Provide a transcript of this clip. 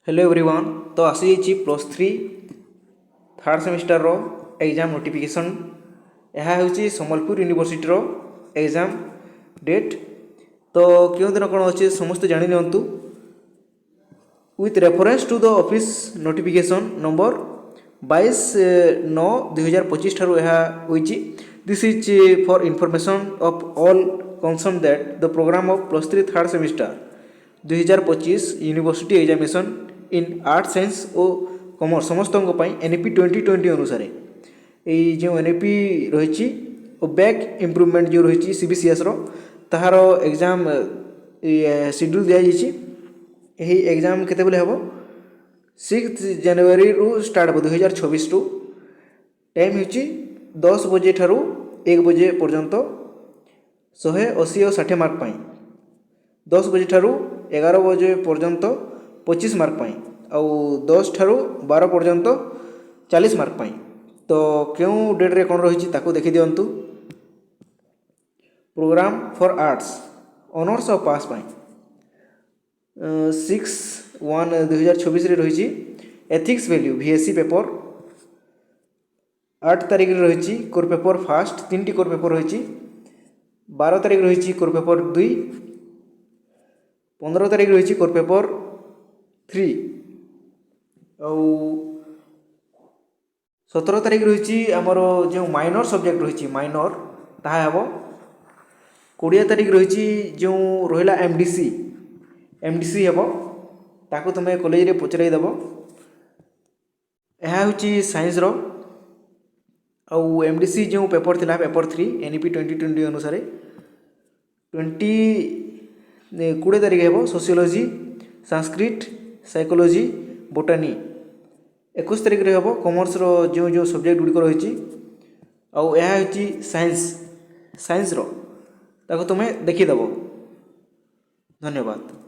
Hello everyone. तो आसी जाइए +3 थर्ड सेमिस्टर रो एग्जाम नोटिफिकेशन। यह हूँ संबलपुर यूनिवर्सिटी एग्जाम डेट। तो क्यों दिन कौन अच्छे समस्त जानी नियंतु with reference to the office notification number 22/9/2025 ठारू यह होइछि। This is for information of all concern that the programme of +3 third semester 2025 university examination in art science और कॉमर्स समस्त NEP 2020 अनुसार ये जो NEP रही बैक इम्प्रुवमेंट जो रही CBCS ताहार एग्जाम शेड्यूल दि जाइए। यही एग्जाम केते बेले हम 6 जनवरी रु स्टार्ट हो 2026 टू टाइम हो 10 बजे ठारू 1 बजे पर्यंत 180 और 60 मार्क पाई। 10 बजे ठारू 11 बजे पर्यंत 25 मार्क पाई आउ 10 ठारू 12 पर्यंत 40 मार्क पाई। तो क्यों डेट रे कौन रही ताकू देखी दिंतु। प्रोग्राम फॉर आर्ट्स ऑनर्स और पास पाई 6/1/2026 रही एथिक्स वैल्यू VSC पेपर 8 तारीख रही कोर पेपर फास्ट 3टी कोर पेपर रही 12 तारीख रही कोर पेपर 2 15 तारीख रही कोर पेपर 3 और 17 तारीख रही आमर जो माइनर सब्जेक्ट रही माइनर ताहा हम 20 तारीख रही जो रहा MDC हम ताकू तुम कॉलेज रे पचराई देव। यह हूँ साइंस रो आउ MDC जो पेपर थिला पेपर 3 NEP 2020 अनुसार 20 तारीख हम सोशियोलॉजी संस्कृत साइकोलॉजी बोटानी 21 तारीख रे हम कॉमर्स रो जो जो सब्जेक्ट गुड़िक रही आउ यह हूँ साइंस रो ताकू तुम्हें देखीदेव। धन्यवाद।